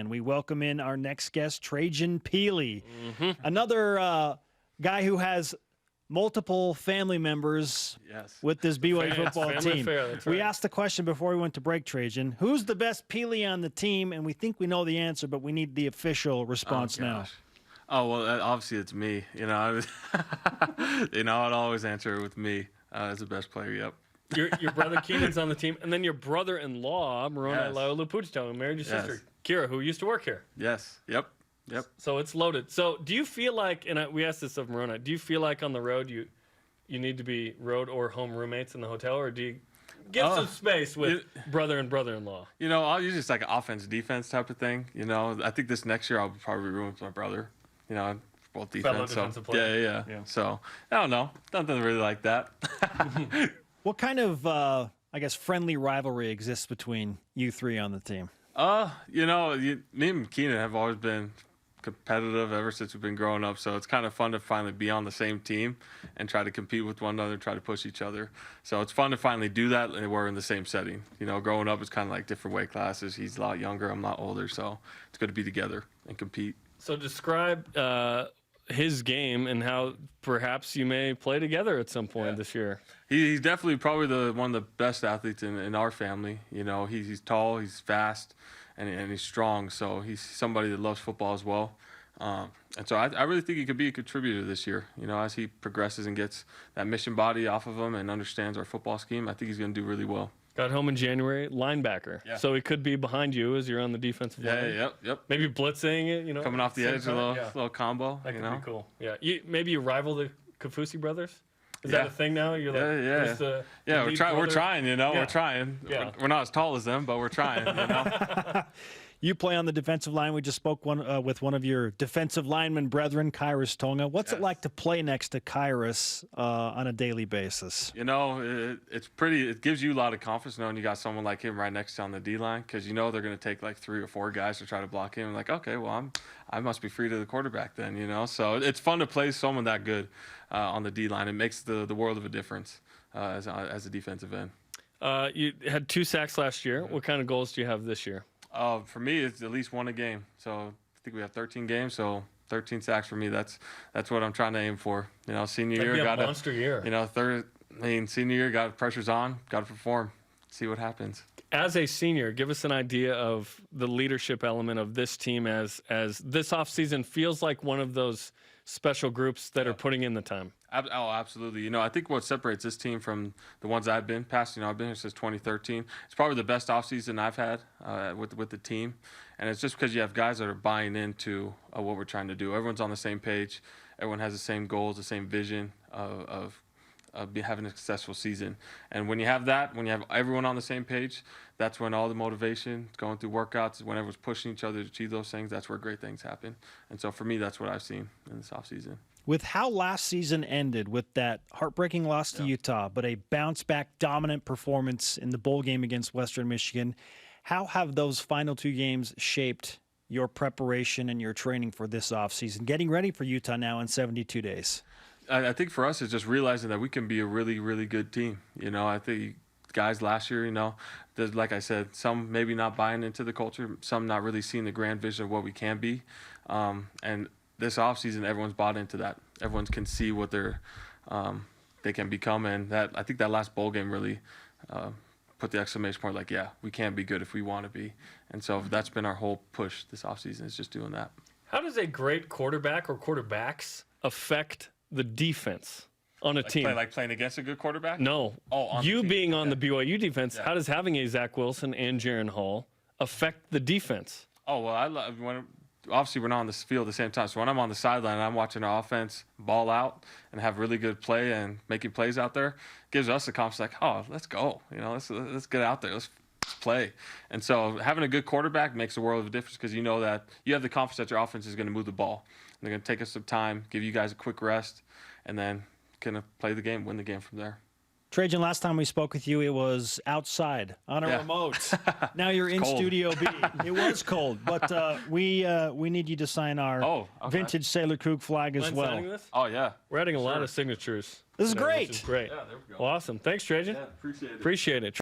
and we welcome in our next guest, Trajan Pili, another guy who has multiple family members with this BYU football team. We asked the question before we went to break, Trajan, who's the best Pili on the team? And we think we know the answer, but we need the official response now. Oh, well, obviously it's me. I'd always answer it with me as the best player, yep. Your brother Keenan's on the team, and then your brother-in-law, Moroni Laolupuchito, married your sister, Kira, who used to work here. Yes, yep. So it's loaded. So do you feel like, and we asked this of Moroni, do you feel like on the road you need to be road or home roommates in the hotel, or do you get some space with brother and brother-in-law? I'll use just like an offense-defense type of thing. I think this next year I'll probably room with my brother, both defense. Yeah. So, I don't know. Nothing really like that. What kind of, I guess, friendly rivalry exists between you three on the team? Me and Keenan have always been competitive ever since we've been growing up, so it's kind of fun to finally be on the same team and try to compete with one another and try to push each other. So it's fun to finally do that, and we're in the same setting. Growing up, it's kind of like different weight classes. He's a lot younger, I'm a lot older, so it's good to be together and compete. So describe his game and how perhaps you may play together at some point this year. He's definitely probably one of the best athletes in our family. He's tall, he's fast, and he's strong. So he's somebody that loves football as well. And so I really think he could be a contributor this year. As he progresses and gets that mission body off of him and understands our football scheme, I think he's going to do really well. Got home in January, linebacker. Yeah. So he could be behind you as you're on the defensive line. Yep. Maybe blitzing it, coming off the edge, a little combo. That could be cool. Yeah. Maybe you rival the Kafusi brothers? Is that a thing now? You're like, we're trying. We're trying. We're trying. Yeah. We're not as tall as them, but we're trying. You play on the defensive line. We just spoke with one of your defensive lineman brethren, Kairos Tonga. What's it like to play next to Kairos on a daily basis? It's pretty. It gives you a lot of confidence knowing you got someone like him right next to you on the D line, because they're going to take like 3 or 4 guys to try to block him. Like, okay, well I must be free to the quarterback then. So it's fun to play someone that good on the D line. It makes the world of a difference as a defensive end. You had 2 sacks last year. What kind of goals do you have this year? For me, it's at least 1 a game. So I think we have 13 games, so 13 sacks for me. That's what I'm trying to aim for. Senior year, got a monster year. Senior year, got pressures on, got to perform, see what happens. As a senior, give us an idea of the leadership element of this team as this offseason feels like one of those special groups that are putting in the time. Oh, absolutely. I think what separates this team from the ones I've been past, I've been here since 2013. It's probably the best offseason I've had with the team. And it's just because you have guys that are buying into what we're trying to do. Everyone's on the same page. Everyone has the same goals, the same vision of having a successful season. And when you have that, when you have everyone on the same page, that's when all the motivation, going through workouts, when everyone's pushing each other to achieve those things, that's where great things happen. And so for me, that's what I've seen in this offseason. With how last season ended, with that heartbreaking loss to Utah, but a bounce-back dominant performance in the bowl game against Western Michigan, how have those final 2 games shaped your preparation and your training for this offseason, getting ready for Utah now in 72 days? I think for us, it's just realizing that we can be a really, really good team. I think guys last year, like I said, some maybe not buying into the culture, some not really seeing the grand vision of what we can be. And this offseason, everyone's bought into that. Everyone can see what they can become. And that I think that last bowl game really put the exclamation point like, yeah, we can be good if we want to be. And so that's been our whole push this offseason, is just doing that. How does a great quarterback or quarterbacks affect the defense on a team? Like playing against a good quarterback? No. You being on the BYU defense, how does having a Zach Wilson and Jaron Hall affect the defense? Oh, well, obviously we're not on the field at the same time. So when I'm on the sideline and I'm watching our offense ball out and have really good play and making plays out there, it gives us the confidence like, oh, let's go. Let's get out there. Let's play. And so having a good quarterback makes a world of a difference, because that you have the confidence that your offense is going to move the ball. They're going to take us some time, give you guys a quick rest, and then kind of play the game, win the game from there. Trajan, last time we spoke with you, it was outside on a remote. Now you're in Studio B. It was cold, but we need you to sign our vintage Sailor Krug flag as well. This? Oh, yeah. We're adding a lot of signatures. This is great. Which is great. Yeah, there we go. Awesome. Thanks, Trajan. Yeah, appreciate it. Appreciate it.